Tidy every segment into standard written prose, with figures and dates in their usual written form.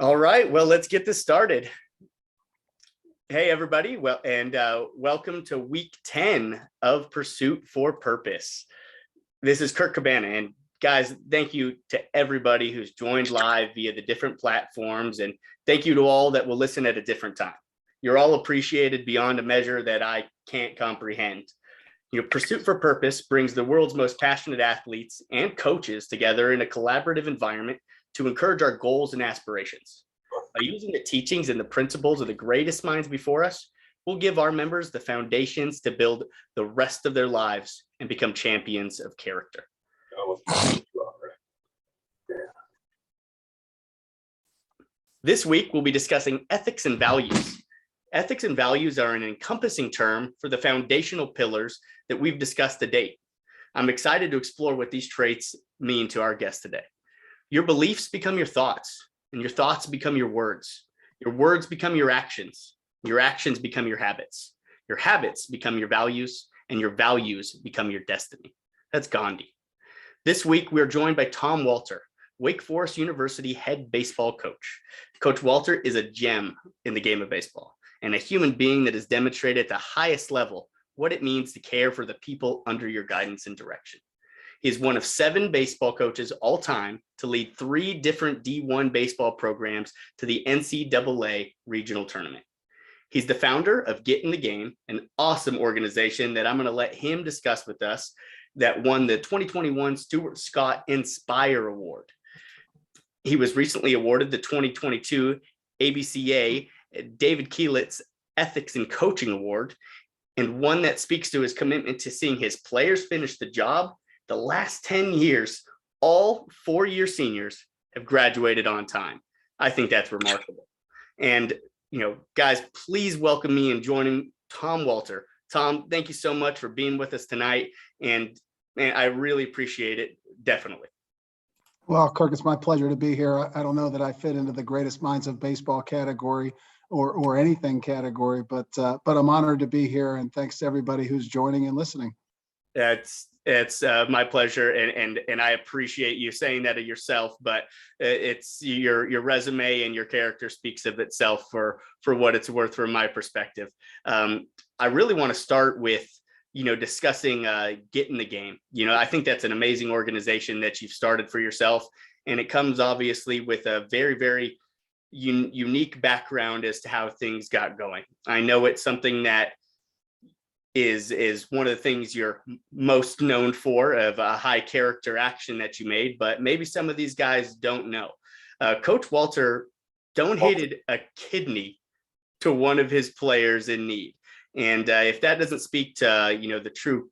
All right, well, let's get this started. Hey, everybody. Welcome to week 10 of Pursuit for Purpose. This is Kirk Cabana. And guys, thank you to everybody who's joined live via the different platforms. And thank you to all that will listen at a different time. You're all appreciated beyond a measure that I can't comprehend. Pursuit for Purpose brings the world's most passionate athletes and coaches together in a collaborative environment to encourage our goals and aspirations. By using the teachings and the principles of the greatest minds before us, we'll give our members the foundations to build the rest of their lives and become champions of character. This week, we'll be discussing ethics and values. Ethics and values are an encompassing term for the foundational pillars that we've discussed to date. I'm excited to explore what these traits mean to our guest today. Your beliefs become your thoughts, and your thoughts become your words. Your words become your actions become your habits become your values, and your values become your destiny. That's Gandhi. This week, we're joined by Tom Walter, Wake Forest University head baseball coach. Coach Walter is a gem in the game of baseball and a human being that has demonstrated at the highest level what it means to care for the people under your guidance and direction. He is one of 7 baseball coaches all time to lead 3 different D1 baseball programs to the NCAA regional tournament. He's the founder of Get in the Game, an awesome organization that I'm going to let him discuss with us that won the 2021 Stuart Scott ENSPIRE Award. He was recently awarded the 2022 ABCA David Keilitz Ethics and Coaching Award, and one that speaks to his commitment to seeing his players finish the job. The last 10 years, all 4-year seniors have graduated on time. I think that's remarkable. And, guys, please welcome me in joining Tom Walter. Tom, thank you so much for being with us tonight. And man, I really appreciate it. Definitely. Well, Kirk, it's my pleasure to be here. I don't know that I fit into the greatest minds of baseball category or anything category, but I'm honored to be here, and thanks to everybody who's joining and listening. It's my pleasure, and I appreciate you saying that of yourself. But it's your resume and your character speaks of itself for what it's worth from my perspective. I really want to start with discussing Get in the Game. I think that's an amazing organization that you've started for yourself, and it comes obviously with a very, very unique background as to how things got going. I know it's something that is one of the things you're most known for, of a high character action that you made, but maybe some of these guys don't know. Coach Walter donated a kidney to one of his players in need. And if that doesn't speak to, the true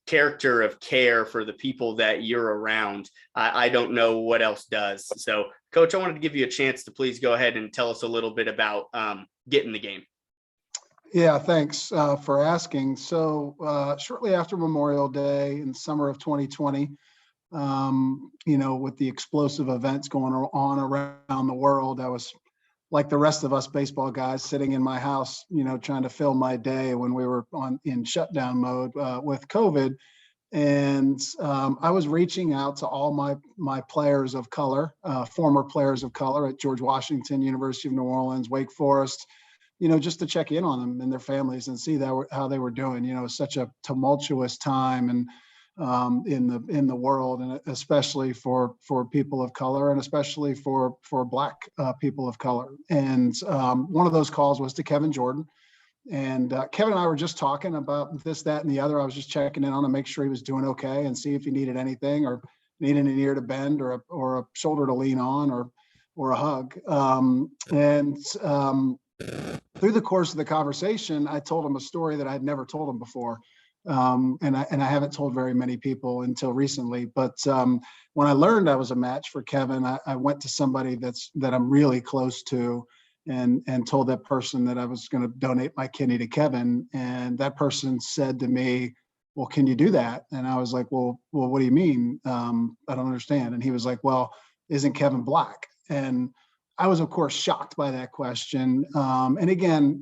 character of care for the people that you're around, I don't know what else does. So, Coach, I wanted to give you a chance to please go ahead and tell us a little bit about Get in the Game. Yeah, thanks for asking. So shortly after Memorial Day in summer of 2020, with the explosive events going on around the world, I was like the rest of us baseball guys sitting in my house, trying to fill my day when we were in shutdown mode with COVID. And I was reaching out to all my players of color, former players of color at George Washington, University of New Orleans, Wake Forest, just to check in on them and their families and see how they were doing. Such a tumultuous time and in the world, and especially for people of color, and especially for Black people of color. And one of those calls was to Kevin Jordan. And Kevin and I were just talking about this, that, and the other. I was just checking in on him, make sure he was doing okay, and see if he needed anything, or needed an ear to bend, or a shoulder to lean on, or a hug. Through the course of the conversation, I told him a story that I had never told him before. And I haven't told very many people until recently. But when I learned I was a match for Kevin, I went to somebody that I'm really close to, and told that person that I was going to donate my kidney to Kevin. And that person said to me, "Well, can you do that?" And I was like, well, what do you mean? I don't understand. And he was like, "Well, isn't Kevin Black?" And I was, of course, shocked by that question. And again,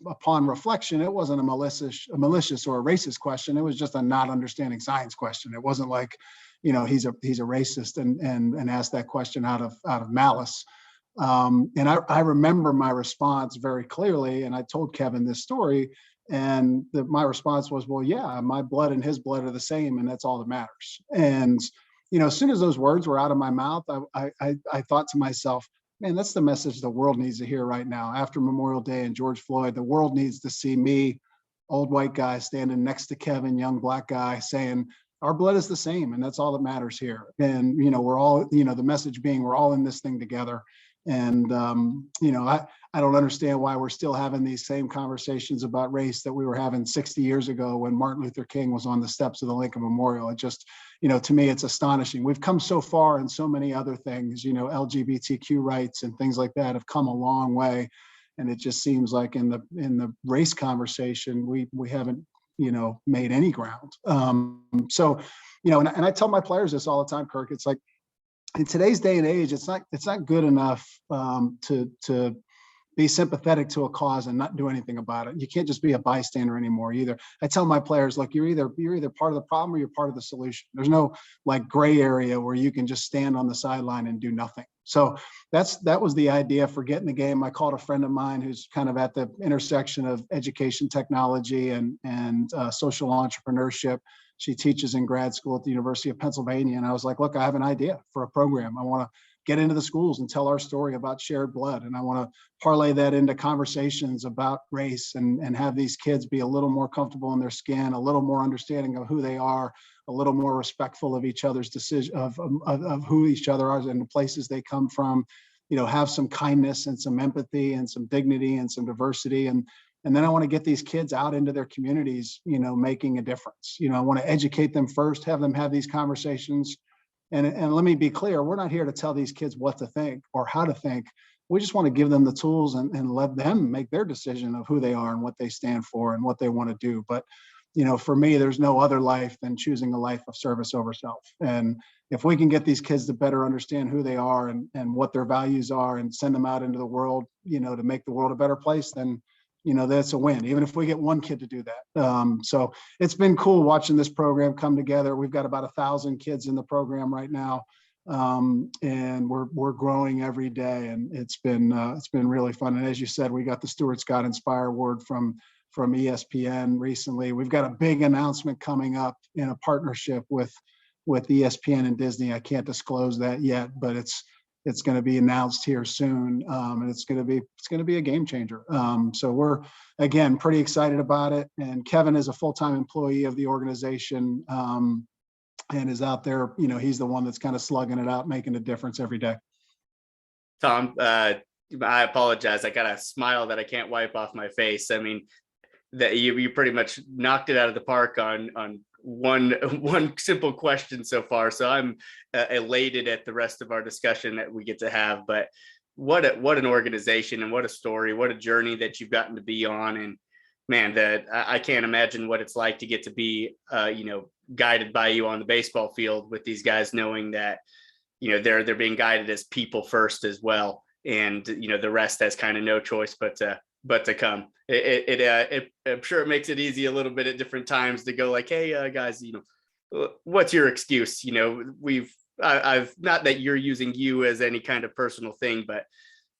upon reflection, it wasn't a malicious or a racist question. It was just a not understanding science question. It wasn't like, he's a racist and asked that question out of malice. And I remember my response very clearly. And I told Kevin this story, and my response was, well, yeah, my blood and his blood are the same, and that's all that matters. And, as soon as those words were out of my mouth, I thought to myself, man, that's the message the world needs to hear right now. After Memorial Day and George Floyd, the world needs to see me, old white guy, standing next to Kevin, young black guy, saying, our blood is the same, and that's all that matters here. And, we're all, the message being we're all in this thing together. And, I don't understand why we're still having these same conversations about race that we were having 60 years ago when Martin Luther King was on the steps of the Lincoln Memorial. It just, to me, it's astonishing. We've come so far in so many other things, LGBTQ rights and things like that have come a long way. And it just seems like in the race conversation, we haven't, made any ground. So, and I tell my players this all the time, Kirk. It's like, in today's day and age, it's not good enough to be sympathetic to a cause and not do anything about it. You can't just be a bystander anymore either. I tell my players, look, you're either part of the problem or you're part of the solution. There's no like gray area where you can just stand on the sideline and do nothing. So that was the idea for Getting the Game. I called a friend of mine who's kind of at the intersection of education technology and social entrepreneurship. She teaches in grad school at the University of Pennsylvania. And I was like, look, I have an idea for a program. I want to get into the schools and tell our story about shared blood. And I want to parlay that into conversations about race and have these kids be a little more comfortable in their skin, a little more understanding of who they are, a little more respectful of each other's decision of who each other are and the places they come from, have some kindness and some empathy and some dignity and some diversity. And then I want to get these kids out into their communities, making a difference. I want to educate them first, have them have these conversations. And let me be clear, we're not here to tell these kids what to think or how to think. We just want to give them the tools and let them make their decision of who they are and what they stand for and what they want to do. But, for me, there's no other life than choosing a life of service over self. And if we can get these kids to better understand who they are and what their values are and send them out into the world, to make the world a better place, then that's a win, even if we get one kid to do that. So it's been cool watching this program come together. We've got about 1,000 kids in the program right now. And we're growing every day, and it's been really fun. And as you said, we got the Stuart Scott ENSPIRE Award from ESPN recently. We've got a big announcement coming up in a partnership with ESPN and Disney. I can't disclose that yet, but it's going to be announced here soon, and it's going to be a game changer. So we're, again, pretty excited about it. And Kevin is a full-time employee of the organization, and is out there. He's the one that's kind of slugging it out, making a difference every day. Tom, I apologize. I got a smile that I can't wipe off my face. I mean, that you pretty much knocked it out of the park on one simple question so far. So I'm elated at the rest of our discussion that we get to have. But what an organization and what a story, what a journey that you've gotten to be on. And man, that I can't imagine what it's like to get to be guided by you on the baseball field with these guys, knowing that they're being guided as people first as well, and the rest has kind of no choice but to come. I'm sure it makes it easy a little bit at different times to go like, hey guys, what's your excuse? I've not that you're using you as any kind of personal thing, but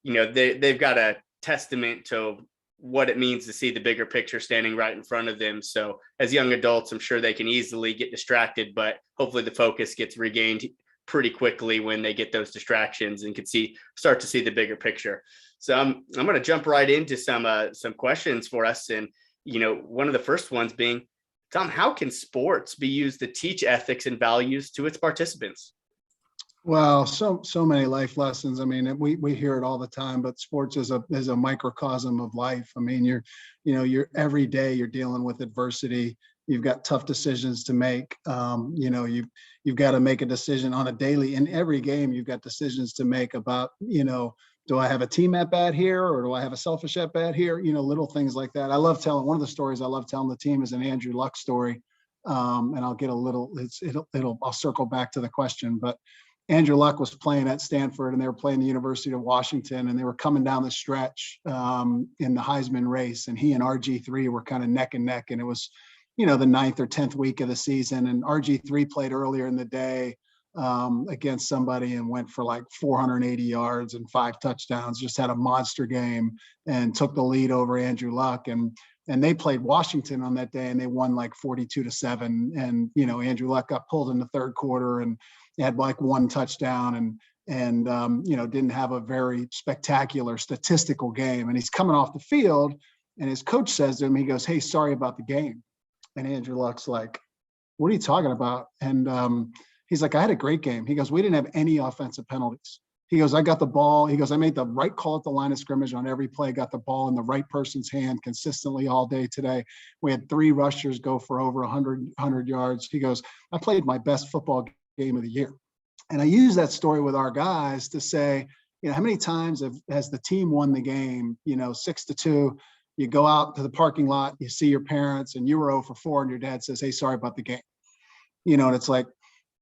they've got a testament to what it means to see the bigger picture standing right in front of them. So as young adults, I'm sure they can easily get distracted, but hopefully the focus gets regained pretty quickly when they get those distractions and can start to see the bigger picture. So I'm going to jump right into some questions for us. And, one of the first ones being, Tom, how can sports be used to teach ethics and values to its participants? Well, so many life lessons. I mean, we hear it all the time, but sports is a microcosm of life. I mean, you're every day you're dealing with adversity. You've got tough decisions to make. You've got to make a decision on a daily. In every game, you've got decisions to make about, do I have a team at bat here, or do I have a selfish at bat here? Little things like that. I love telling one of the stories I love telling the team is an Andrew Luck story. And I'll get a little. I'll circle back to the question, but Andrew Luck was playing at Stanford, and they were playing the University of Washington, and they were coming down the stretch in the Heisman race, and he and RG3 were kind of neck and neck, and it was, the 9th or 10th week of the season, and RG3 played earlier in the day. against somebody and went for like 480 yards and 5 touchdowns, just had a monster game and took the lead over Andrew Luck. And they played Washington on that day and they won like 42-7. And, Andrew Luck got pulled in the third quarter and had like 1 touchdown and didn't have a very spectacular statistical game. And he's coming off the field and his coach says to him, he goes, "Hey, sorry about the game." And Andrew Luck's like, "What are you talking about?" And he's like, "I had a great game." He goes, "We didn't have any offensive penalties." He goes, "I got the ball." He goes, "I made the right call at the line of scrimmage on every play, got the ball in the right person's hand consistently all day today. We had 3 rushers go for over 100 yards. He goes, "I played my best football game of the year." And I use that story with our guys to say, how many times has the team won the game, 6-2, you go out to the parking lot, you see your parents and you were 0 for 4 and your dad says, "Hey, sorry about the game." And it's like,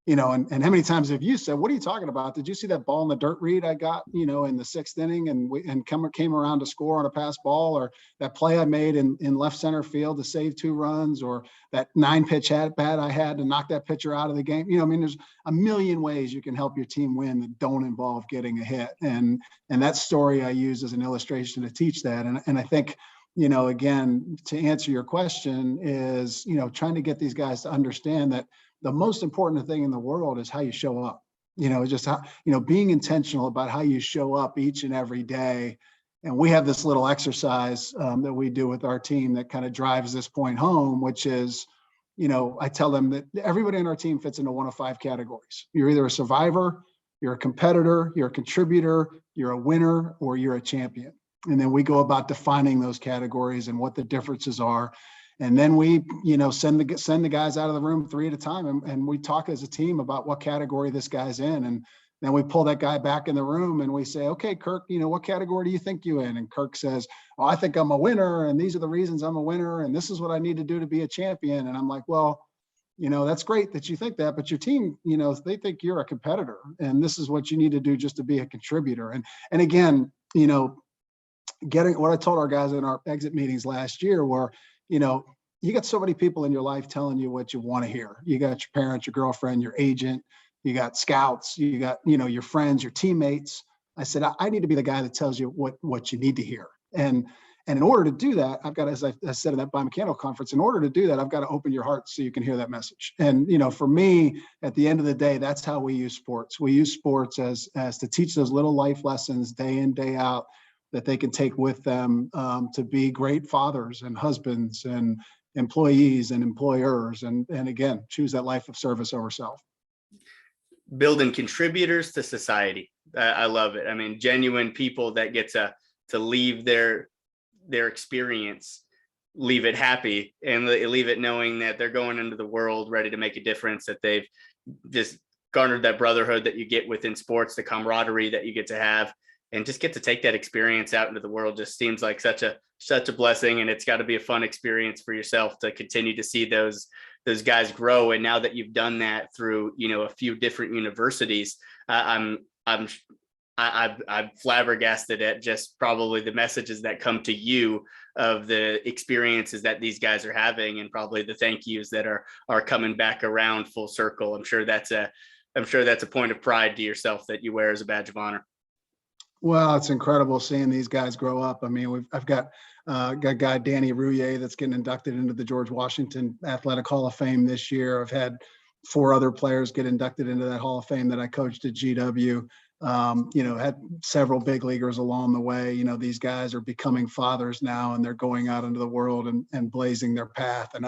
and how many times have you said, "What are you talking about? Did you see that ball in the dirt read I got, in the 6th inning and came around to score on a pass ball, or that play I made in left center field to save 2 runs, or that 9-pitch at bat I had to knock that pitcher out of the game?" There's a million ways you can help your team win that don't involve getting a hit. And that story I use as an illustration to teach that. And I think, again, to answer your question is, trying to get these guys to understand that the most important thing in the world is how you show up, just how, being intentional about how you show up each and every day. And we have this little exercise that we do with our team that kind of drives this point home, which is, I tell them that everybody on our team fits into one of 5 categories. You're either a survivor, you're a competitor, you're a contributor, you're a winner, or you're a champion. And then we go about defining those categories and what the differences are. And then we, send the guys out of the room 3 at a time, and we talk as a team about what category this guy's in. And then we pull that guy back in the room and we say, "Okay, Kirk, what category do you think you in?" And Kirk says, "Oh, I think I'm a winner, and these are the reasons I'm a winner, and this is what I need to do to be a champion." And I'm like, "Well, that's great that you think that, but your team, they think you're a competitor, and this is what you need to do just to be a contributor." And again, getting what I told our guys in our exit meetings last year were, you got so many people in your life telling you what you want to hear. You got your parents, your girlfriend, your agent, you got scouts, you got, your friends, your teammates. I said, I need to be the guy that tells you what you need to hear. And in order to do that, I've got, as I said in that biomechanical conference, in order to do that, I've got to open your heart so you can hear that message. And, for me, at the end of the day, that's how we use sports. We use sports as to teach those little life lessons day in, day out, that they can take with them to be great fathers and husbands and employees and employers, and again, choose that life of service over self. Building contributors to society. I love it. I mean, genuine people that get to leave their experience, leave it happy, and leave it knowing that they're going into the world ready to make a difference, that they've just garnered that brotherhood that you get within sports, the camaraderie that you get to have, and just get to take that experience out into the world. Just seems like such a blessing. And it's got to be a fun experience for yourself to continue to see those guys grow. And now that you've done that through, a few different universities, I'm flabbergasted at just probably the messages that come to you of the experiences that these guys are having, and probably the thank yous that are coming back around full circle. I'm sure that's a point of pride to yourself that you wear as a badge of honor. Well, it's incredible seeing these guys grow up. I mean, I've got guy Danny Rouillet that's getting inducted into the George Washington Athletic Hall of Fame this year. I've had 4 other players get inducted into that Hall of Fame that I coached at GW. Had several big leaguers along the way. These guys are becoming fathers now, and they're going out into the world and blazing their path. And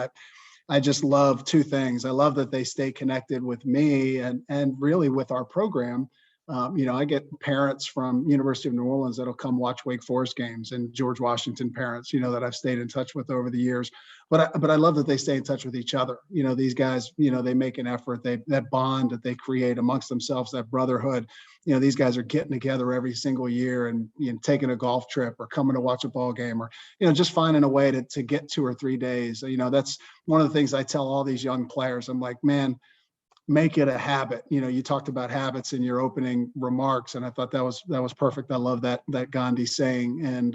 I just love 2 things. I love that they stay connected with me and really with our program. I get parents from University of New Orleans that'll come watch Wake Forest games, and George Washington parents, that I've stayed in touch with over the years. But I love that they stay in touch with each other. These guys, they make an effort. That bond that they create amongst themselves, that brotherhood. These guys are getting together every single year and taking a golf trip or coming to watch a ball game, or just finding a way to get 2 or 3 days. That's one of the things I tell all these young players. I'm like, man, make it a habit. You talked about habits in your opening remarks, and I thought that was perfect. I love that Gandhi saying. And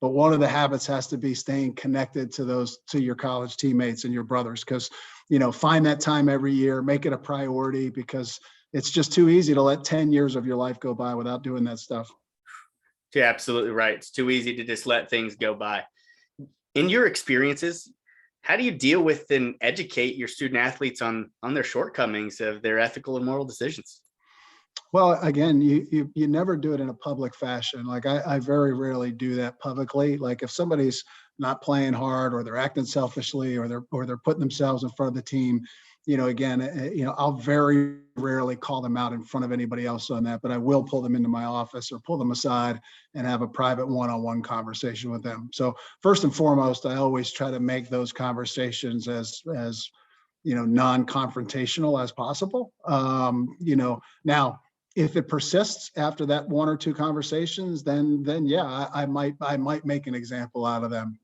but one of the habits has to be staying connected to your college teammates and your brothers, because find that time every year, make it a priority, because it's just too easy to let 10 years of your life go by without doing that stuff. You're absolutely right. It's too easy to just let things go by. In your experiences, how do you deal with and educate your student athletes on their shortcomings of their ethical and moral decisions? Well, again, you never do it in a public fashion. Like I very rarely do that publicly. Like if somebody's not playing hard or they're acting selfishly or they're putting themselves in front of the team, again, I'll very rarely call them out in front of anybody else on that, but I will pull them into my office or pull them aside and have a private one-on-one conversation with them. So first and foremost, I always try to make those conversations as non-confrontational as possible. Now if it persists after that one or two conversations, then yeah, I might make an example out of them,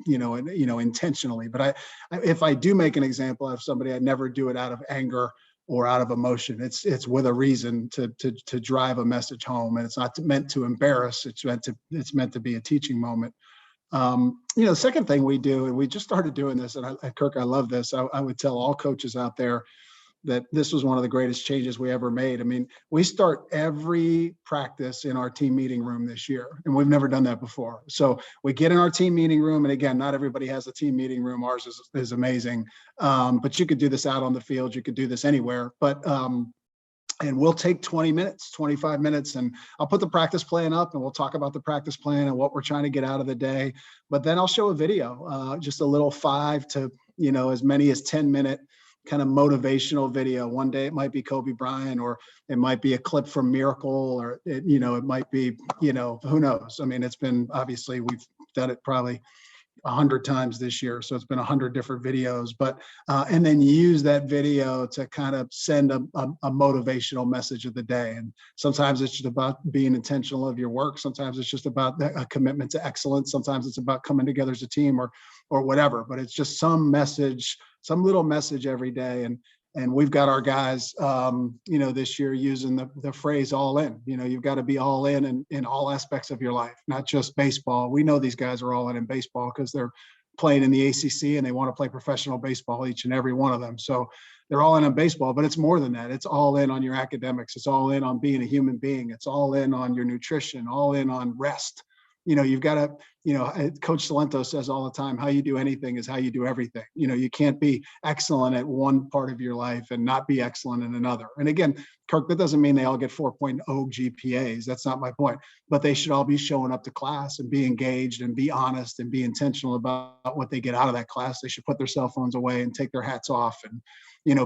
intentionally. But if I do make an example out of somebody, I never do it out of anger or out of emotion. It's with a reason to drive a message home, and it's not meant to embarrass. It's meant to be a teaching moment. The second thing we do, and we just started doing this, and Kirk, I love this. I would tell all coaches out there that this was one of the greatest changes we ever made. I mean, we start every practice in our team meeting room this year, and we've never done that before. So we get in our team meeting room, and again, not everybody has a team meeting room. Ours is amazing, but you could do this out on the field. You could do this anywhere, but and we'll take 20 minutes, 25 minutes, and I'll put the practice plan up and we'll talk about the practice plan and what we're trying to get out of the day. But then I'll show a video, just a little 5 to, as many as 10-minute kind of motivational video. One day it might be Kobe Bryant, or it might be a clip from Miracle, or it might be, who knows? I mean, it's been, obviously we've done it probably 100 times this year. So it's been 100 different videos, but, and then use that video to kind of send a motivational message of the day. And sometimes it's just about being intentional of your work. Sometimes it's just about a commitment to excellence. Sometimes it's about coming together as a team or whatever, but it's just some message, some little message every day. And we've got our guys, this year using the phrase all in. You've got to be all in all aspects of your life, not just baseball. We know these guys are all in baseball because they're playing in the ACC and they want to play professional baseball, each and every one of them. So they're all in on baseball, but it's more than that. It's all in on your academics. It's all in on being a human being. It's all in on your nutrition, all in on rest. You've got to, Coach Salento says all the time, how you do anything is how you do everything. You can't be excellent at one part of your life and not be excellent in another. And again, Kirk, that doesn't mean they all get 4.0 GPAs. That's not my point, but they should all be showing up to class and be engaged and be honest and be intentional about what they get out of that class. They should put their cell phones away and take their hats off and,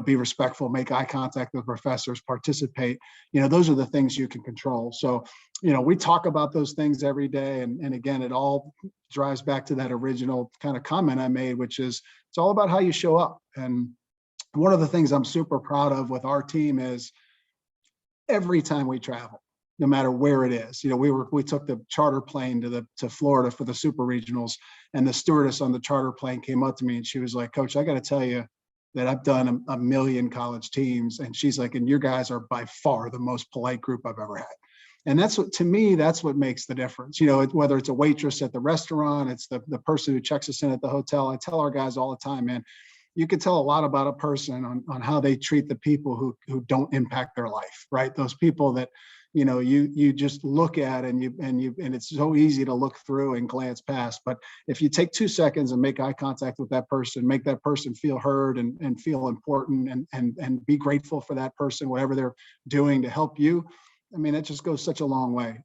be respectful, make eye contact with professors, participate. Those are the things you can control. So, we talk about those things every day. And again, it all drives back to that original kind of comment I made, which is it's all about how you show up. And one of the things I'm super proud of with our team is every time we travel, no matter where it is, we took the charter plane to Florida for the super regionals, and the stewardess on the charter plane came up to me and she was like, Coach, I got to tell you that I've done a million college teams. And she's like, and your guys are by far the most polite group I've ever had. And that's what, to me, that's what makes the difference. Whether it's a waitress at the restaurant, it's the person who checks us in at the hotel. I tell our guys all the time, man, you can tell a lot about a person on how they treat the people who don't impact their life, right? Those people that, you just look at and it's so easy to look through and glance past. But if you take 2 seconds and make eye contact with that person, make that person feel heard and feel important and be grateful for that person, whatever they're doing to help you, I mean, it just goes such a long way.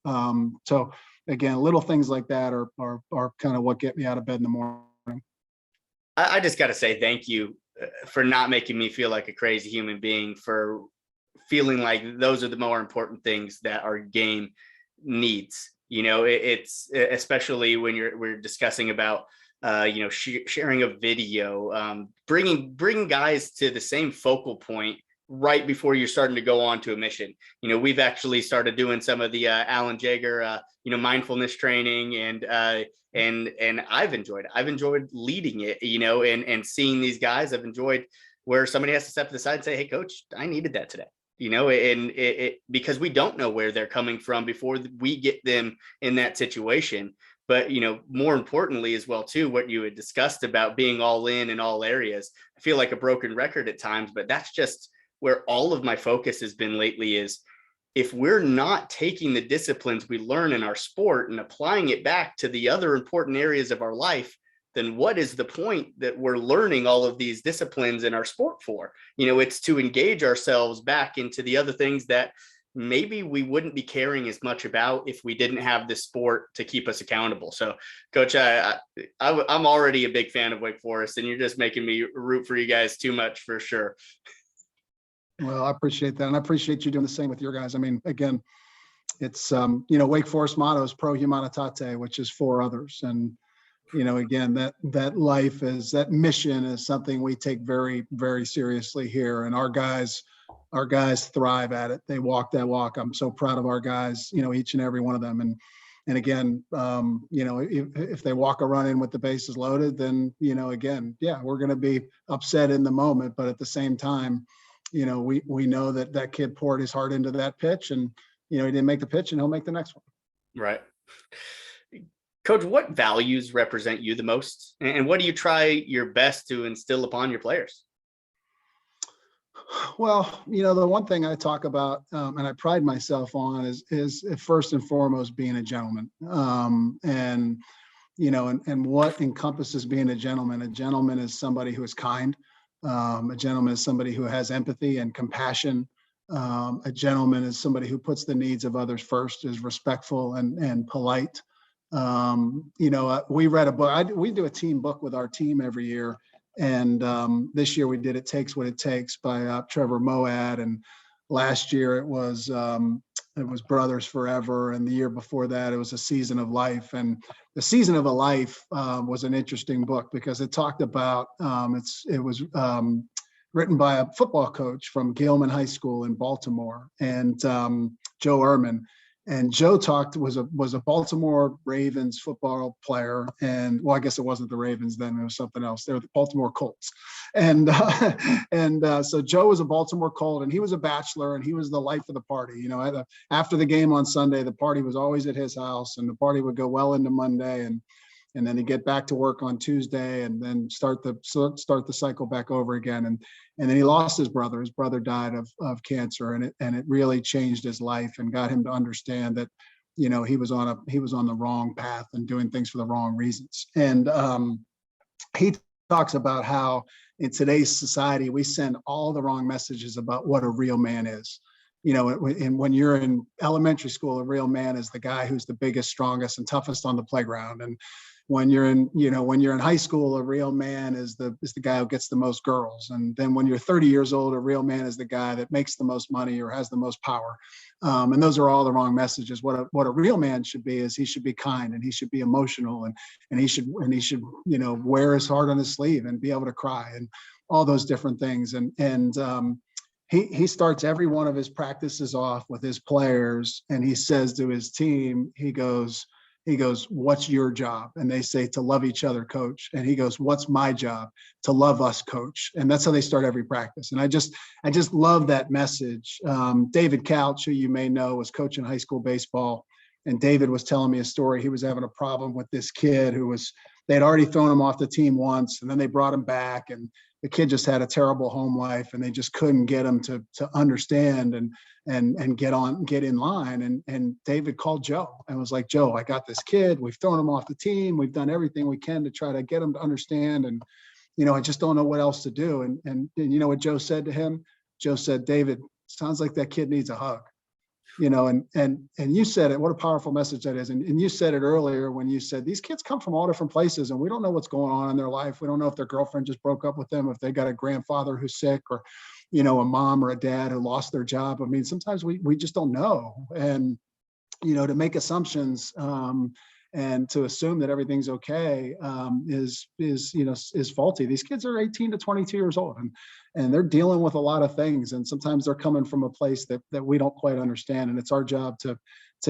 So again, little things like that are kind of what get me out of bed in the morning. I just got to say thank you for not making me feel like a crazy human being, for feeling like those are the more important things that our game needs. It's especially when we're discussing about sharing a video, bringing guys to the same focal point right before you're starting to go on to a mission. We've actually started doing some of the Alan Jaeger mindfulness training, and I've enjoyed leading it, and seeing these guys. I've enjoyed where somebody has to step to the side and say, hey coach, I needed that today, and because we don't know where they're coming from before we get them in that situation. But, more importantly as well, too, what you had discussed about being all in all areas, I feel like a broken record at times, but that's just where all of my focus has been lately is, if we're not taking the disciplines we learn in our sport and applying it back to the other important areas of our life, then what is the point that we're learning all of these disciplines in our sport for? It's to engage ourselves back into the other things that maybe we wouldn't be caring as much about if we didn't have this sport to keep us accountable. So, Coach, I'm already a big fan of Wake Forest, and you're just making me root for you guys too much for sure. Well, I appreciate that. And I appreciate you doing the same with your guys. I mean, again, it's, Wake Forest motto is pro humanitate, which is for others. And, again, that life is, that mission is something we take very, very seriously here. And our guys thrive at it. They walk that walk. I'm so proud of our guys, each and every one of them. And again, if they walk a run in with the bases loaded, then, again, yeah, we're going to be upset in the moment. But at the same time, we know that kid poured his heart into that pitch, and, he didn't make the pitch, and he'll make the next one. Right. Coach, what values represent you the most, and what do you try your best to instill upon your players? Well, the one thing I talk about, and I pride myself on, is first and foremost being a gentleman. And what encompasses being a gentleman. A gentleman is somebody who is kind. A gentleman is somebody who has empathy and compassion. A gentleman is somebody who puts the needs of others first, is respectful and polite. We read a book. We do a team book with our team every year. And this year we did It Takes What It Takes by Trevor Moad. And last year it was Brothers Forever. And the year before that, it was A Season of Life. And The Season of a Life was an interesting book because it talked about, it was written by a football coach from Gilman High School in Baltimore, and Joe Ehrman. And Joe was a Baltimore Ravens football player. And well, I guess it wasn't the Ravens then, it was something else. They were the Baltimore Colts. And so Joe was a Baltimore Colt, and he was a bachelor, and he was the life of the party. After the game on Sunday, the party was always at his house, and the party would go well into Monday. And then he'd get back to work on Tuesday, and then start the cycle back over again. And then he lost his brother. His brother died of cancer, and it really changed his life and got him to understand that, he was on the wrong path and doing things for the wrong reasons. And he talks about how in today's society we send all the wrong messages about what a real man is. And when you're in elementary school, a real man is the guy who's the biggest, strongest, and toughest on the playground. And when you're in high school, a real man is the guy who gets the most girls. And then when you're 30 years old, a real man is the guy that makes the most money or has the most power. And those are all the wrong messages. What a real man should be is he should be kind, and he should be emotional, and he should wear his heart on his sleeve and be able to cry and all those different things. And he starts every one of his practices off with his players, and he says to his team, he goes, "What's your job?" And they say, "To love each other, coach." And he goes, "What's my job?" "To love us, coach." And that's how they start every practice. And I just love that message. David Couch, who you may know, was coaching high school baseball. And David was telling me a story. He was having a problem with this kid they'd already thrown him off the team once, and then they brought him back, and the kid just had a terrible home life, and they just couldn't get him to understand and get in line. And David called Joe and was like, "Joe, I got this kid. We've thrown him off the team. We've done everything we can to try to get him to understand. And, I just don't know what else to do." And you know what Joe said to him? Joe said, "David, sounds like that kid needs a hug." And you said it, what a powerful message that is. And you said it earlier when you said these kids come from all different places, and we don't know what's going on in their life. We don't know if their girlfriend just broke up with them, if they got a grandfather who's sick, or, a mom or a dad who lost their job. I mean, sometimes we just don't know. And, to make assumptions and to assume that everything's okay is faulty. These kids are 18 to 22 years old, and they're dealing with a lot of things. And sometimes they're coming from a place that we don't quite understand. And it's our job to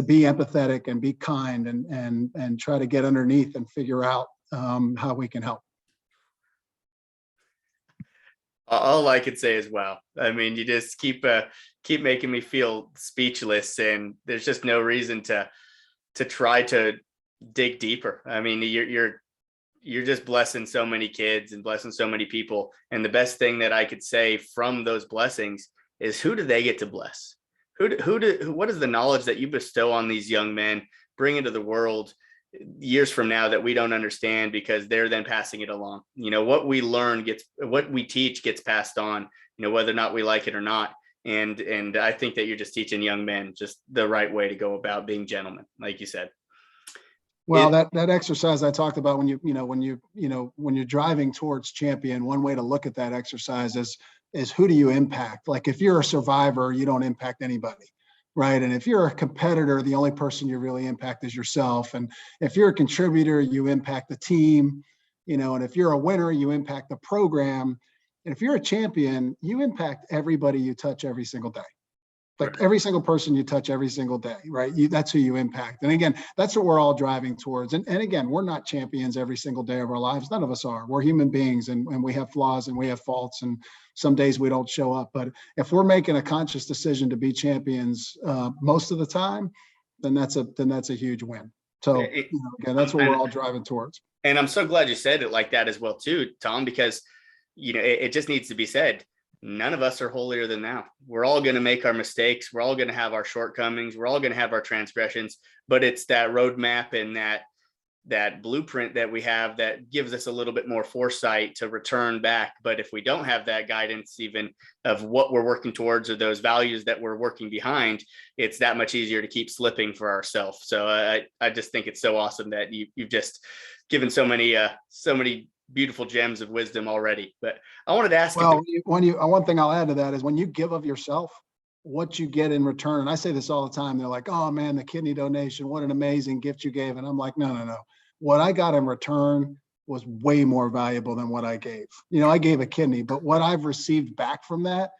be empathetic and be kind and try to get underneath and figure out how we can help. All I could say is, wow. I mean, you just keep making me feel speechless, and there's just no reason to try to dig deeper. I mean, you're just blessing so many kids and blessing so many people. And the best thing that I could say from those blessings is who do they get to bless? What is the knowledge that you bestow on these young men, bring into the world years from now that we don't understand because they're then passing it along? What we learn what we teach gets passed on, whether or not we like it or not. And I think that you're just teaching young men just the right way to go about being gentlemen, like you said. Well, that exercise I talked about when you're driving towards champion, one way to look at that exercise is who do you impact? Like if you're a survivor, you don't impact anybody, right? And if you're a competitor, the only person you really impact is yourself. And if you're a contributor, you impact the team, and if you're a winner, you impact the program. And if you're a champion, you impact everybody you touch every single day. Like every single person you touch every single day, right? That's who you impact. And again, that's what we're all driving towards. And again, we're not champions every single day of our lives. None of us are. We're human beings, and we have flaws and we have faults, and some days we don't show up. But if we're making a conscious decision to be champions most of the time, then that's a huge win. So again, that's what we're all driving towards. And I'm so glad you said it like that as well too, Tom, because it just needs to be said. None of us are holier than thou. We're all going to make our mistakes. We're all going to have our shortcomings. We're all going to have our transgressions, but it's that roadmap and that blueprint that we have that gives us a little bit more foresight to return back. But if we don't have that guidance, even of what we're working towards or those values that we're working behind, it's that much easier to keep slipping for ourselves. So I just think it's so awesome that you've just given so many beautiful gems of wisdom already. But I wanted to ask one thing I'll add to that is when you give of yourself, what you get in return. And I say this all the time. They're like, oh man, the kidney donation, what an amazing gift you gave. And I'm like, no. What I got in return was way more valuable than what I gave. I gave a kidney, but what I've received back from that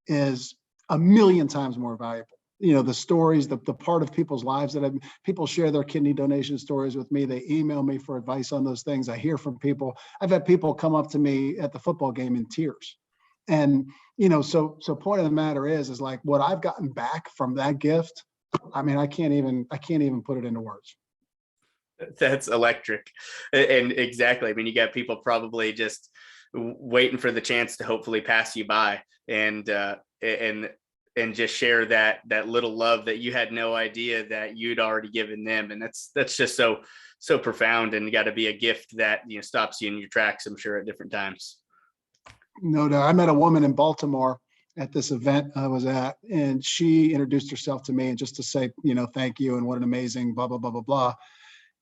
is a million times more valuable. The stories, the part of people's lives that people share their kidney donation stories with me. They email me for advice on those things. I hear from people. I've had people come up to me at the football game in tears. And, so point of the matter is like what I've gotten back from that gift. I mean, I can't even put it into words. That's electric. And exactly. I mean, you got people probably just waiting for the chance to hopefully pass you by and just share that little love that you had no idea that you'd already given them. And that's just so profound, and got to be a gift that stops you in your tracks, I'm sure, at different times. No doubt. I met a woman in Baltimore at this event I was at, and she introduced herself to me and just to say, thank you and what an amazing blah, blah, blah, blah, blah.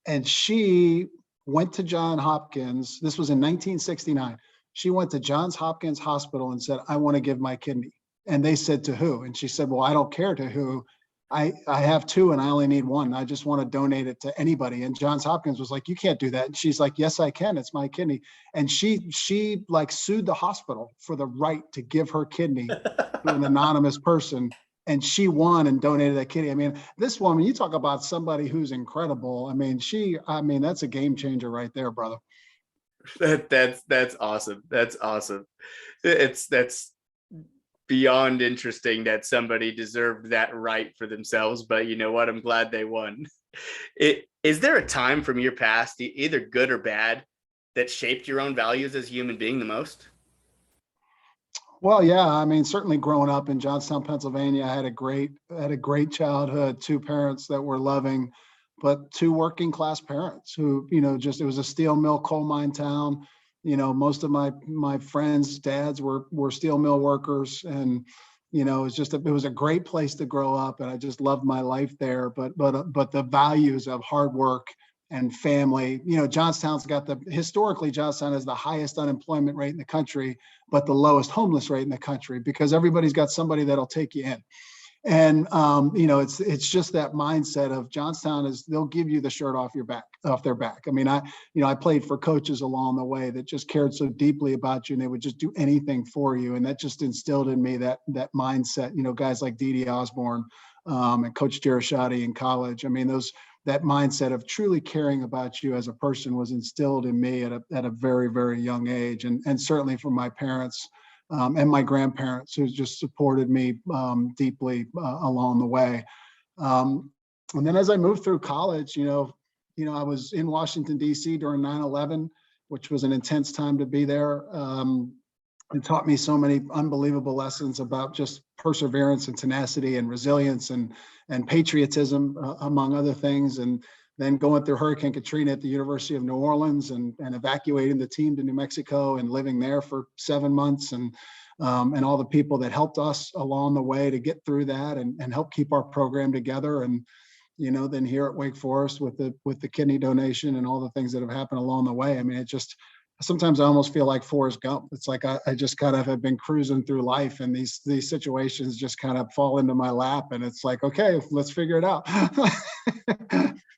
And she went to Johns Hopkins. This was in 1969. She went to Johns Hopkins Hospital and said, I want to give my kidney. And they said, to who? And she said, well, I don't care to who. I have two and I only need one. I just want to donate it to anybody. And Johns Hopkins was like, you can't do that. And she's like, yes, I can. It's my kidney. And she like sued the hospital for the right to give her kidney to an anonymous person. And she won and donated that kidney. I mean, this woman, you talk about somebody who's incredible. I mean, that's a game changer right there, brother. That's awesome. That's awesome. That's beyond interesting that somebody deserved that right for themselves, but you know what? I'm glad they won. Is there a time from your past, either good or bad, that shaped your own values as a human being the most? Well, yeah. I mean, certainly growing up in Johnstown, Pennsylvania, I had a great childhood, two parents that were loving, but two working class parents who, it was a steel mill, coal mine town. Most of my friends' dads were steel mill workers, and it was a great place to grow up, and I just loved my life there. But the values of hard work and family, historically Johnstown has the highest unemployment rate in the country, but the lowest homeless rate in the country, because everybody's got somebody that'll take you in. And it's just that mindset of Johnstown they'll give you the shirt off their back. I mean, I played for coaches along the way that just cared so deeply about you, and they would just do anything for you. And that just instilled in me that mindset. Guys like Dede Osborne and Coach Gerashati in college. I mean, that mindset of truly caring about you as a person was instilled in me at a very, very young age, and certainly from my parents. And my grandparents, who just supported me deeply along the way. And then as I moved through college, I was in Washington, D.C. during 9/11, which was an intense time to be there. It taught me so many unbelievable lessons about just perseverance and tenacity and resilience and patriotism, among other things. And then going through Hurricane Katrina at the University of New Orleans and evacuating the team to New Mexico and living there for 7 months, and all the people that helped us along the way to get through that and help keep our program together. And then here at Wake Forest with the kidney donation and all the things that have happened along the way. I mean, it just, sometimes I almost feel like Forrest Gump. It's like I just kind of have been cruising through life, and these situations just kind of fall into my lap, and it's like, okay, let's figure it out.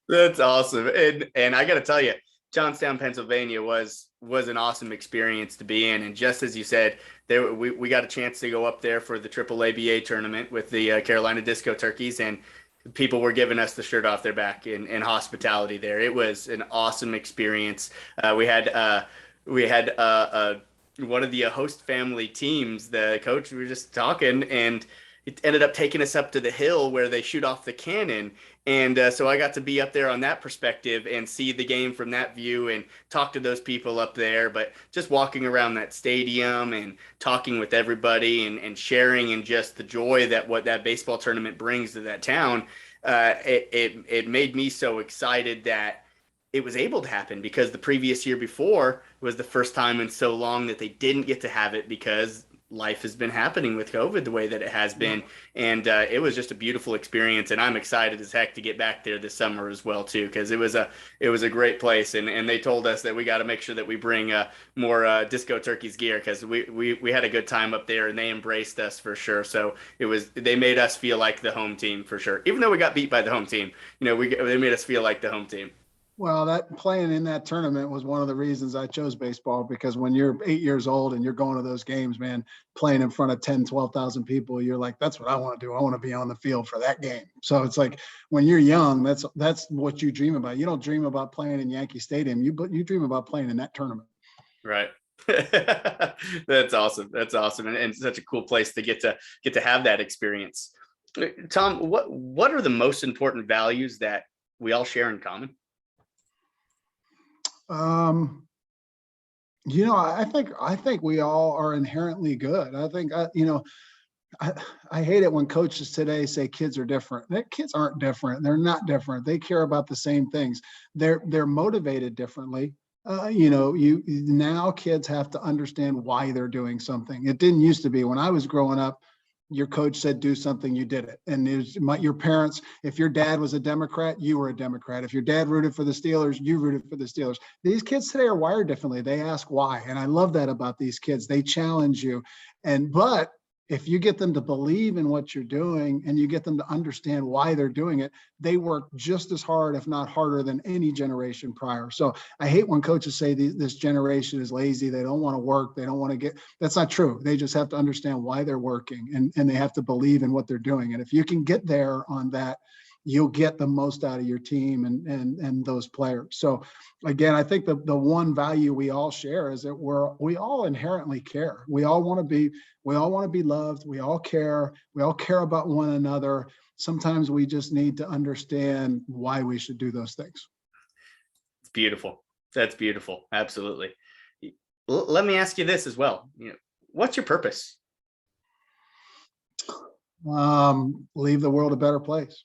That's awesome. And I got to tell you, Johnstown, Pennsylvania was an awesome experience to be in. And just as you said, we got a chance to go up there for the Triple ABA tournament with the Carolina Disco Turkeys, and people were giving us the shirt off their back in hospitality there. It was an awesome experience. We had one of the host family teams, the coach, we were just talking, and it ended up taking us up to the hill where they shoot off the cannon. And so I got to be up there on that perspective and see the game from that view and talk to those people up there. But just walking around that stadium and talking with everybody and sharing and just the joy that what that baseball tournament brings to that town, it made me so excited that it was able to happen, because the previous year before was the first time in so long that they didn't get to have it because life has been happening with COVID the way that it has been. And it was just a beautiful experience. And I'm excited as heck to get back there this summer as well, too, because it was a great place. And they told us that we got to make sure that we bring more Disco Turkeys gear, because we had a good time up there and they embraced us for sure. So they made us feel like the home team for sure. Even though we got beat by the home team, they made us feel like the home team. Well, that playing in that tournament was one of the reasons I chose baseball, because when you're 8 years old and you're going to those games, man, playing in front of 10, 12,000 people, you're like, that's what I want to do. I want to be on the field for that game. So it's like, when you're young, that's what you dream about. You don't dream about playing in Yankee Stadium. You dream about playing in that tournament. Right. That's awesome. That's awesome. And such a cool place to get to have that experience. Tom, what are the most important values that we all share in common? I think we all are inherently good. I think, I hate it when coaches today say kids are different. Kids aren't different. They're not different. They care about the same things. They're motivated differently. Now kids have to understand why they're doing something. It didn't used to be. When I was growing up, your coach said, do something, you did it. And your parents, if your dad was a Democrat, you were a Democrat. If your dad rooted for the Steelers, you rooted for the Steelers. These kids today are wired differently. They ask why. And I love that about these kids. They challenge you. But if you get them to believe in what you're doing and you get them to understand why they're doing it, they work just as hard, if not harder, than any generation prior. So I hate when coaches say this generation is lazy. They don't want to work. They don't want to that's not true. They just have to understand why they're working, and they have to believe in what they're doing. And if you can get there on that, you'll get the most out of your team and those players. So again, I think the one value we all share is that we all inherently care. We all want to be loved. We all care. We all care about one another. Sometimes we just need to understand why we should do those things. It's beautiful. That's beautiful. Absolutely. Let me ask you this as well. What's your purpose? Leave the world a better place.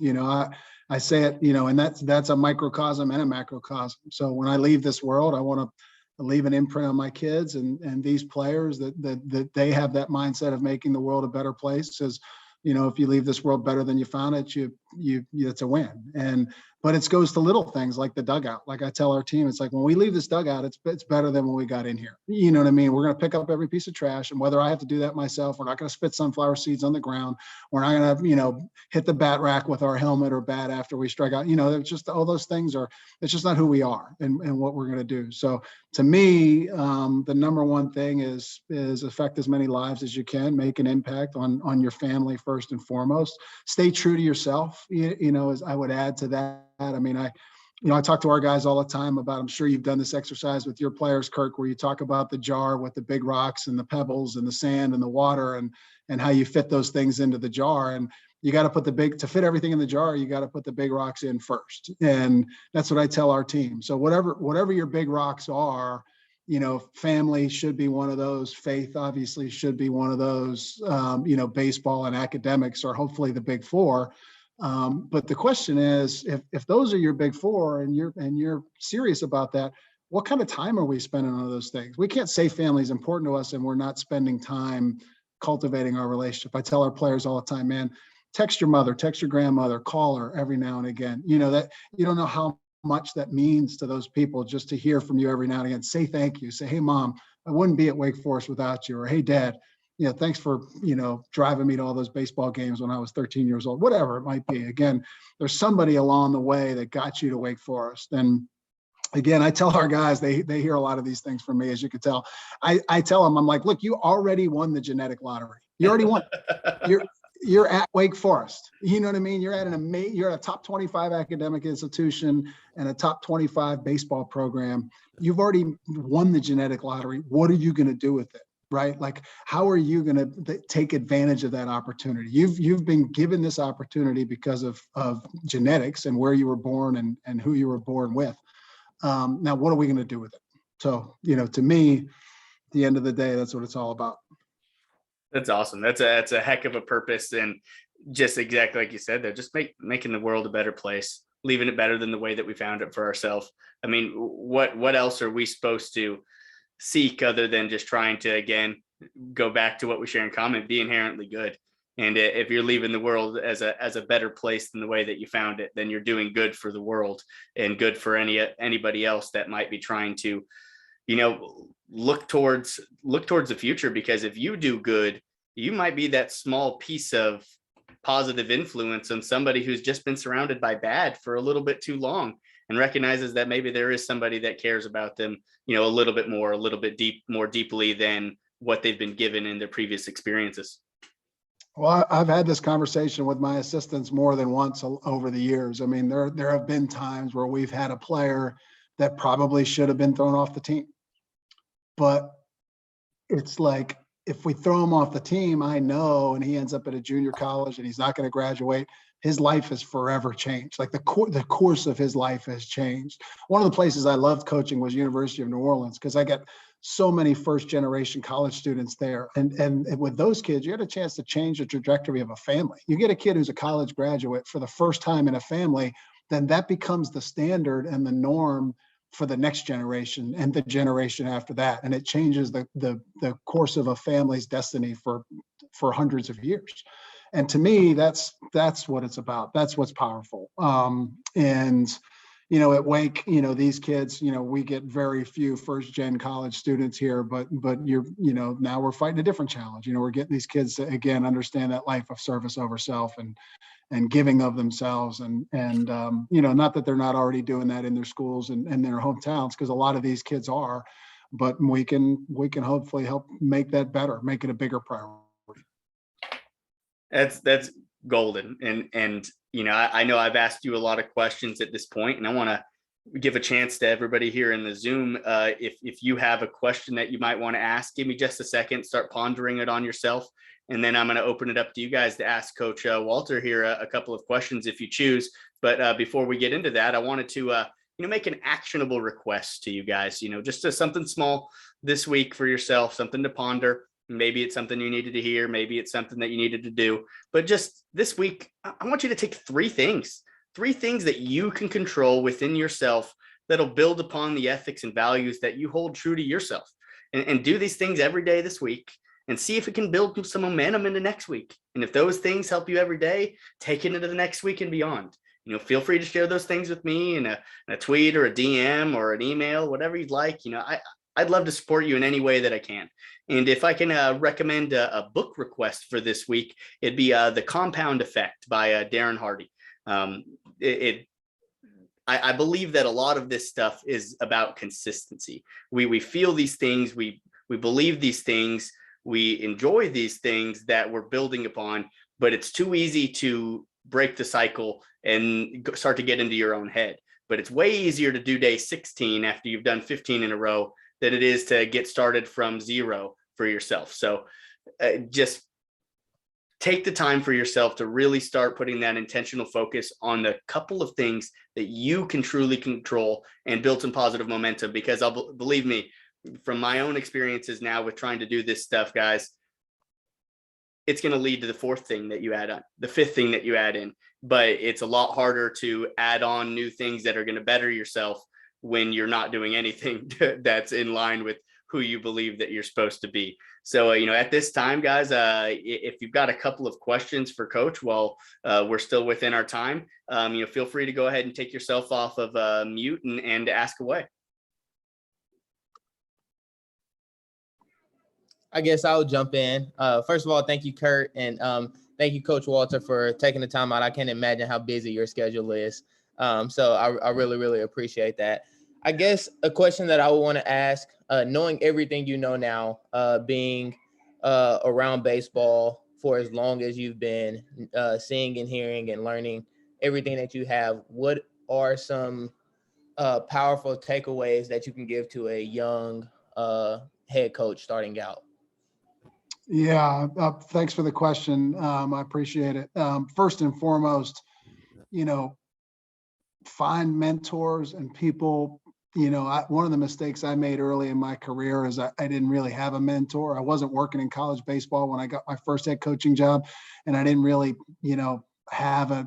I say it, and that's a microcosm and a macrocosm. So when I leave this world, I want to leave an imprint on my kids and these players that they have that mindset of making the world a better place. Says, if you leave this world better than you found it, it's a win. But it goes to little things like the dugout. Like I tell our team, it's like, when we leave this dugout, it's better than when we got in here. You know what I mean? We're going to pick up every piece of trash, and whether I have to do that myself, we're not going to spit sunflower seeds on the ground. We're not going to, hit the bat rack with our helmet or bat after we strike out. It's just all those things it's just not who we are and what we're going to do. So to me, the number one thing is affect as many lives as you can, make an impact on your family first and foremost. Stay true to yourself. As I would add to that. I mean, I talk to our guys all the time about, I'm sure you've done this exercise with your players, Kirk, where you talk about the jar with the big rocks and the pebbles and the sand and the water and how you fit those things into the jar. And you got to put to fit everything in the jar, you got to put the big rocks in first. And that's what I tell our team. So whatever your big rocks are, family should be one of those. Faith obviously should be one of those. Baseball and academics are hopefully the big four. But the question is, if those are your big four and you're serious about that, what kind of time are we spending on those things? We can't say family is important to us and we're not spending time cultivating our relationship. I tell our players all the time, man, text your mother, text your grandmother, call her every now and again. That you don't know how much that means to those people just to hear from you every now and again. Say thank you. Say, hey, Mom, I wouldn't be at Wake Forest without you. Or, hey, Dad, thanks for, driving me to all those baseball games when I was 13 years old, whatever it might be. Again, there's somebody along the way that got you to Wake Forest. And again, I tell our guys, they hear a lot of these things from me, as you can tell. I tell them, I'm like, look, you already won the genetic lottery. You already won. You're at Wake Forest. You know what I mean? You're at a top 25 academic institution and a top 25 baseball program. You've already won the genetic lottery. What are you going to do with it? Right? Like, how are you going to take advantage of that opportunity? You've been given this opportunity because of genetics and where you were born and who you were born with. Now, what are we going to do with it? So, to me, at the end of the day, that's what it's all about. That's awesome. That's a heck of a purpose, and just exactly like you said there, just making the world a better place, leaving it better than the way that we found it for ourselves. I mean, what else are we supposed to seek other than just trying to, again, go back to what we share in common, be inherently good. And if you're leaving the world as a better place than the way that you found it, then you're doing good for the world and good for anybody else that might be trying to, look towards the future. Because if you do good, you might be that small piece of positive influence on somebody who's just been surrounded by bad for a little bit too long, and recognizes that maybe there is somebody that cares about them, a little bit more deeply than what they've been given in their previous experiences. Well, I've had this conversation with my assistants more than once over the years. I mean, there have been times where we've had a player that probably should have been thrown off the team. But it's like, if we throw him off the team, I know, and he ends up at a junior college and he's not going to graduate, his life has forever changed. Like the course of his life has changed. One of the places I loved coaching was University of New Orleans, because I got so many first generation college students there. And with those kids, you had a chance to change the trajectory of a family. You get a kid who's a college graduate for the first time in a family, then that becomes the standard and the norm for the next generation and the generation after that. And it changes the course of a family's destiny for hundreds of years. And to me, that's what it's about. That's what's powerful. At Wake, these kids, we get very few first gen college students here, but now we're fighting a different challenge. We're getting these kids to, again, understand that life of service over self and giving of themselves. And not that they're not already doing that in their schools and their hometowns, because a lot of these kids are, but we can hopefully help make that better, make it a bigger priority. That's golden. And I know I've asked you a lot of questions at this point, and I want to give a chance to everybody here in the Zoom. If you have a question that you might want to ask, give me just a second, start pondering it on yourself. And then I'm going to open it up to you guys to ask Coach Walter here a couple of questions if you choose. But before we get into that, I wanted to make an actionable request to you guys, just something small this week for yourself, something to ponder. Maybe it's something you needed to hear. Maybe it's something that you needed to do. But just this week, I want you to take three things that you can control within yourself that'll build upon the ethics and values that you hold true to yourself. And do these things every day this week, and see if it can build some momentum into next week. And if those things help you every day, take it into the next week and beyond. Feel free to share those things with me in a tweet or a DM or an email, whatever you'd like. I'd love to support you in any way that I can. And if I can recommend a book request for this week, it'd be The Compound Effect by Darren Hardy. I believe that a lot of this stuff is about consistency. We feel these things, we believe these things, we enjoy these things that we're building upon, but it's too easy to break the cycle and start to get into your own head. But it's way easier to do day 16 after you've done 15 in a row than it is to get started from zero for yourself. So just take the time for yourself to really start putting that intentional focus on the couple of things that you can truly control and build some positive momentum, because believe me, from my own experiences now with trying to do this stuff, guys, it's going to lead to the fourth thing that you add on, the fifth thing that you add in. But it's a lot harder to add on new things that are going to better yourself when you're not doing anything that's in line with who you believe that you're supposed to be. So, at this time, guys, if you've got a couple of questions for Coach while we're still within our time, feel free to go ahead and take yourself off of mute and ask away. I guess I'll jump in. First of all, thank you, Kurt, and thank you, Coach Walter, for taking the time out. I can't imagine how busy your schedule is. So I really, really appreciate that. I guess a question that I would want to ask, knowing everything you know now, being around baseball for as long as you've been, seeing and hearing and learning everything that you have, what are some powerful takeaways that you can give to a young head coach starting out? Yeah, thanks for the question. I appreciate it. First and foremost, find mentors and people. One of the mistakes I made early in my career is I didn't really have a mentor. I wasn't working in college baseball when I got my first head coaching job, and I didn't really, have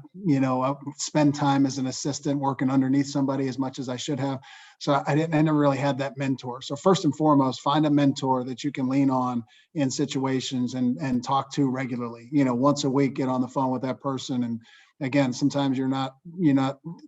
spend time as an assistant working underneath somebody as much as I should have. So I never really had that mentor. So first and foremost, find a mentor that you can lean on in situations and talk to regularly. Once a week, get on the phone with that person. And again, sometimes you're not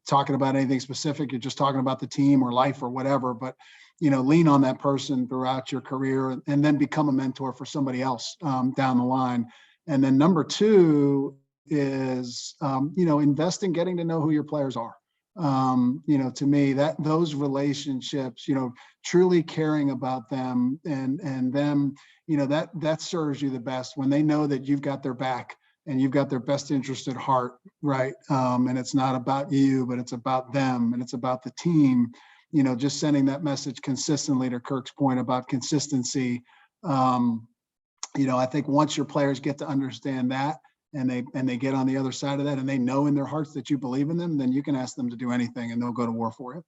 talking about anything specific. You're just talking about the team or life or whatever. But lean on that person throughout your career, and then become a mentor for somebody else down the line. And then number two is invest in getting to know who your players are. To me, that those relationships, truly caring about them and them, that serves you the best when they know that you've got their back and you've got their best interest at heart, right? And it's not about you, but it's about them and it's about the team. Just sending that message consistently, to Kirk's point about consistency. I think once your players get to understand that, and they get on the other side of that, and they know in their hearts that you believe in them, then you can ask them to do anything and they'll go to war for it.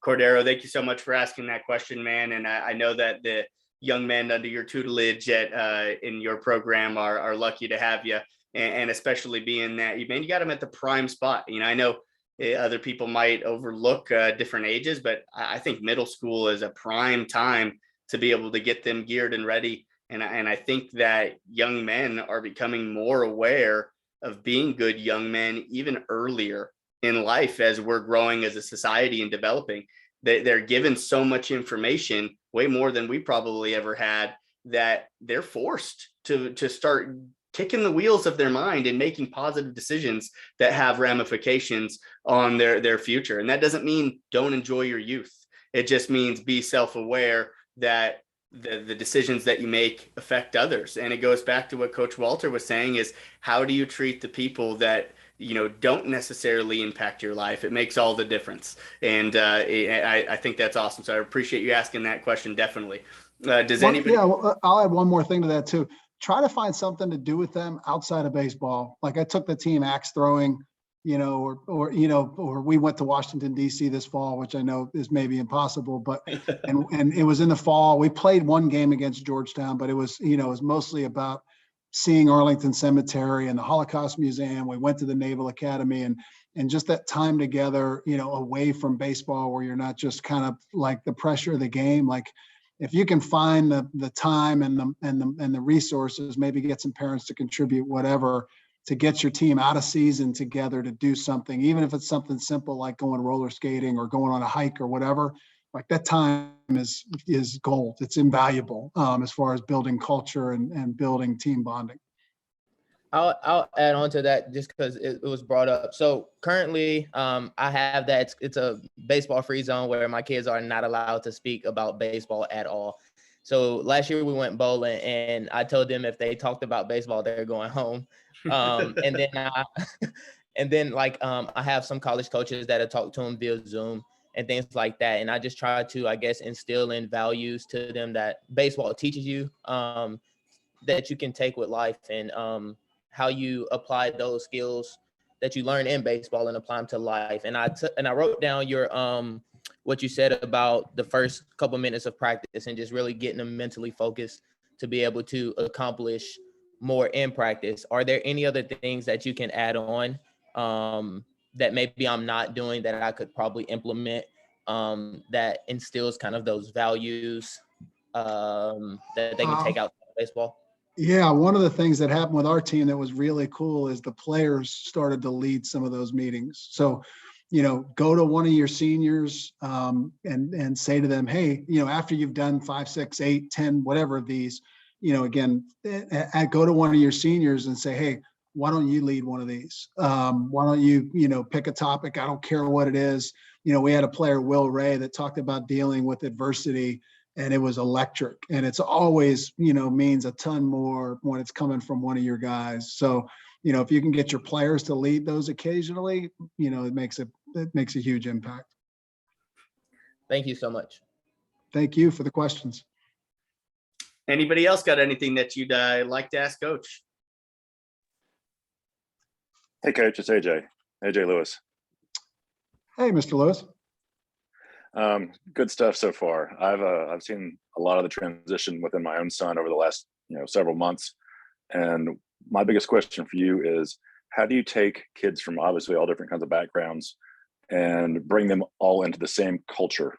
Cordero, thank you so much for asking that question, man. And I know that the young men under your tutelage in your program are lucky to have you, and especially being that you got them at the prime spot. I know other people might overlook different ages, but I think middle school is a prime time to be able to get them geared and ready. And I think that young men are becoming more aware of being good young men even earlier in life as we're growing as a society and developing. They're given so much information, way more than we probably ever had, that they're forced to start kicking the wheels of their mind and making positive decisions that have ramifications on their future. And that doesn't mean don't enjoy your youth. It just means be self-aware that the decisions that you make affect others. And it goes back to what Coach Walter was saying, is how do you treat the people that don't necessarily impact your life? It makes all the difference. And I think that's awesome. So I appreciate you asking that question. Definitely. Anybody? Yeah, well, I'll add one more thing to that too. Try to find something to do with them outside of baseball. Like I took the team axe throwing, or we went to Washington, D.C. this fall, which I know is maybe impossible, but, and it was in the fall. We played one game against Georgetown, but it was, it was mostly about seeing Arlington Cemetery and the Holocaust Museum. We went to the Naval Academy and just that time together, away from baseball, where you're not just kind of like the pressure of the game. Like if you can find the time and the resources, maybe get some parents to contribute whatever, to get your team out of season together to do something, even if it's something simple like going roller skating or going on a hike or whatever, like that time is gold. It's invaluable as far as building culture and building team bonding. I'll add on to that just because it was brought up. So currently I have that. It's a baseball free zone where my kids are not allowed to speak about baseball at all. So last year we went bowling and I told them if they talked about baseball, they're going home. And then I have some college coaches that I talk to them via Zoom and things like that. And I just try to, I guess, instill in values to them that baseball teaches you, that you can take with life, and how you apply those skills that you learn in baseball and apply them to life. And I wrote down your what you said about the first couple minutes of practice and just really getting them mentally focused to be able to accomplish more in practice. Are there any other things that you can add on that maybe I'm not doing that I could probably implement that instills kind of those values that they can take out to baseball? Yeah, one of the things that happened with our team that was really cool is the players started to lead some of those meetings. So, go to one of your seniors and say to them, hey, after you've done 5, 6, 8, 10, whatever of these, again, go to one of your seniors and say, hey, why don't you lead one of these? Why don't you, pick a topic? I don't care what it is. We had a player, Will Ray, that talked about dealing with adversity, and it was electric. And it's always, means a ton more when it's coming from one of your guys. So, if you can get your players to lead those occasionally, it makes a huge impact. Thank you so much. Thank you for the questions. Anybody else got anything that you'd like to ask Coach? Hey, Coach, it's AJ Lewis. Hey, Mr. Lewis. Good stuff so far. I've seen a lot of the transition within my own son over the last several months, and my biggest question for you is, how do you take kids from obviously all different kinds of backgrounds and bring them all into the same culture?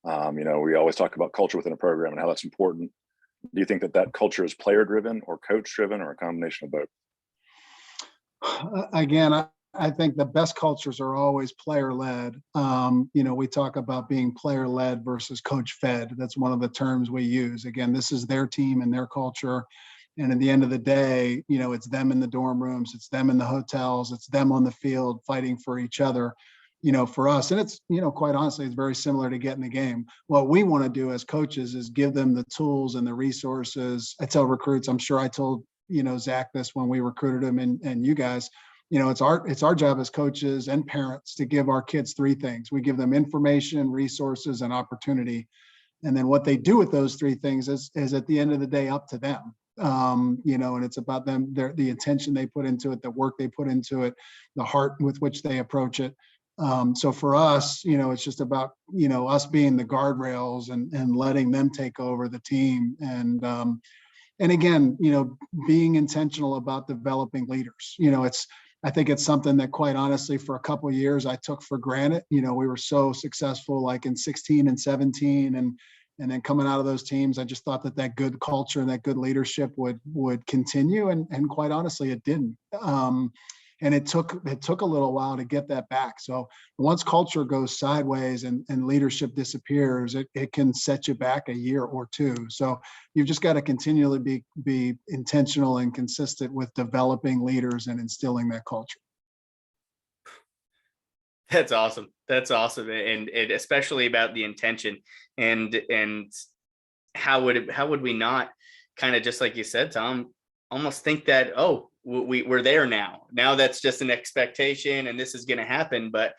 We always talk about culture within a program and how that's important. Do you think that culture is player driven or coach driven or a combination of both? Again, I think the best cultures are always player led. We talk about being player led versus coach fed. That's one of the terms we use. Again, this is their team and their culture. And at the end of the day, it's them in the dorm rooms, it's them in the hotels, it's them on the field fighting for each other, for us. And it's, quite honestly, it's very similar to getting the game. What we want to do as coaches is give them the tools and the resources. I tell recruits, I'm sure I told, Zach this when we recruited him and you guys, it's our job as coaches and parents to give our kids 3 things. We give them information, resources, and opportunity. And then what they do with those 3 things is at the end of the day up to them. And it's about them, the attention they put into it, the work they put into it, the heart with which they approach it. So for us, it's just about, us being the guardrails and letting them take over the team. And again, being intentional about developing leaders. I think it's something that, quite honestly, for a couple of years I took for granted. We were so successful, like in 16 and 17, and then coming out of those teams, I just thought that good culture and that good leadership would continue, and quite honestly, it didn't. And it took a little while to get that back. So once culture goes sideways and leadership disappears, it can set you back a year or 2. So you've just got to continually be intentional and consistent with developing leaders and instilling that culture. That's awesome. That's awesome. And especially about the intention and how would we not kind of, just like you said, Tom, almost think that, oh, we're there now. Now that's just an expectation and this is going to happen. But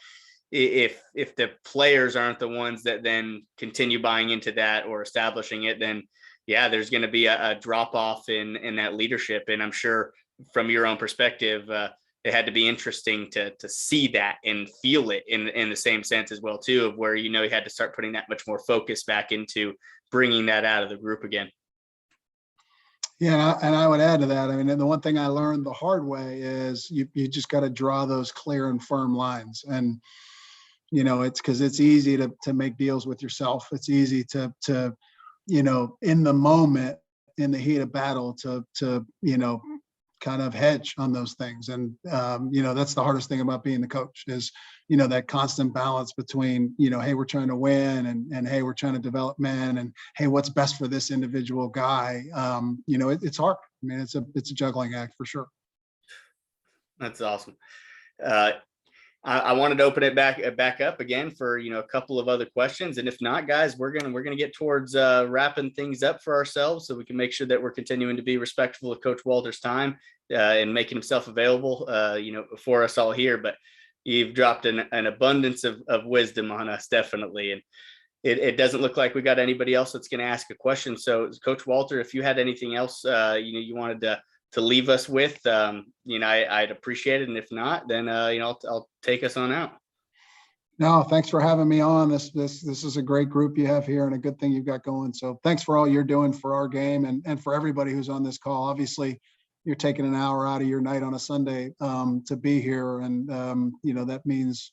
if the players aren't the ones that then continue buying into that or establishing it, then yeah, there's going to be a drop off in that leadership. And I'm sure from your own perspective, it had to be interesting to see that and feel it in the same sense as well too, of where, you had to start putting that much more focus back into bringing that out of the group again. Yeah, and I would add to that. I mean, the one thing I learned the hard way is you just got to draw those clear and firm lines. And, it's because it's easy to make deals with yourself. It's easy to in the moment, in the heat of battle, to kind of hedge on those things. And, that's the hardest thing about being the coach is, that constant balance between, hey, we're trying to win and hey, we're trying to develop men, and hey, what's best for this individual guy. It's hard. I mean, it's a juggling act for sure. That's awesome. I wanted to open it back up again for, a couple of other questions. And if not, guys, we're going to get towards wrapping things up for ourselves so we can make sure that we're continuing to be respectful of Coach Walter's time and making himself available, for us all here. But you've dropped an abundance of wisdom on us, definitely. And it doesn't look like we got anybody else that's going to ask a question. So Coach Walter, if you had anything else, you wanted to leave us with, I'd appreciate it. And if not, then, I'll take us on out. No, thanks for having me on. This is a great group you have here and a good thing you've got going. So thanks for all you're doing for our game and for everybody who's on this call. Obviously, you're taking an hour out of your night on a Sunday to be here, and that means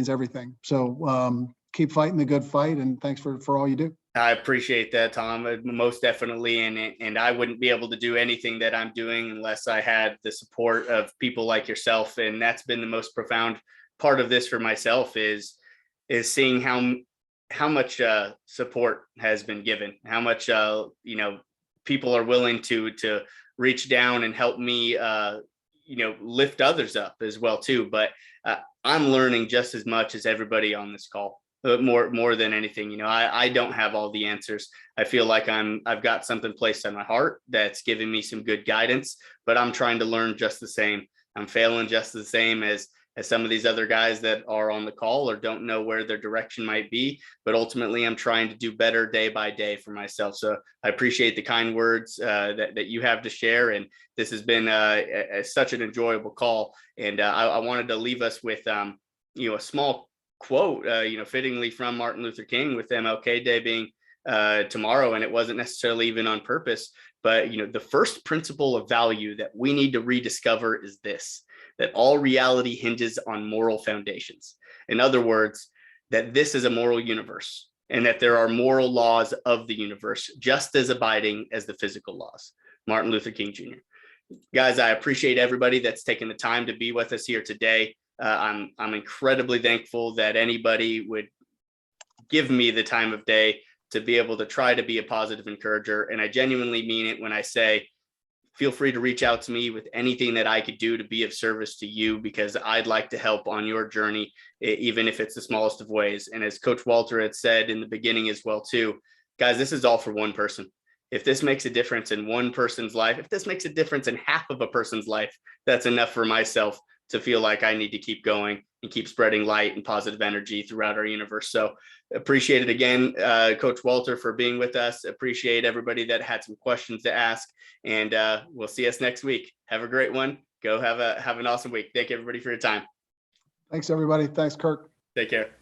everything. So keep fighting the good fight, and thanks for all you do. I appreciate that, Tom, most definitely. And I wouldn't be able to do anything that I'm doing unless I had the support of people like yourself. And that's been the most profound part of this for myself is seeing how much support has been given, how much people are willing to reach down and help me lift others up as well too. But I'm learning just as much as everybody on this call. More than anything, I don't have all the answers. I feel like I've got something placed on my heart that's giving me some good guidance, but I'm trying to learn just the same. I'm failing just the same as some of these other guys that are on the call or don't know where their direction might be. But ultimately, I'm trying to do better day by day for myself. So I appreciate the kind words that you have to share. And this has been such an enjoyable call. And I wanted to leave us with a small quote, fittingly from Martin Luther King, with MLK Day being tomorrow. And it wasn't necessarily even on purpose, but the first principle of value that we need to rediscover is this: that all reality hinges on moral foundations. In other words, that this is a moral universe and that there are moral laws of the universe just as abiding as the physical laws. Martin Luther King Jr. Guys, I appreciate everybody that's taken the time to be with us here today. I'm incredibly thankful that anybody would give me the time of day to be able to try to be a positive encourager. And I genuinely mean it when I say, feel free to reach out to me with anything that I could do to be of service to you, because I'd like to help on your journey, even if it's the smallest of ways. And as Coach Walter had said in the beginning as well too, guys, this is all for one person. If this makes a difference in one person's life, if this makes a difference in half of a person's life, that's enough for myself to feel like I need to keep going and keep spreading light and positive energy throughout our universe. So appreciate it again, Coach Walter, for being with us. Appreciate everybody that had some questions to ask, and we'll see us next week. Have a great one. Go have an awesome week. Thank you, everybody, for your time. Thanks, everybody. Thanks, Kirk. Take care.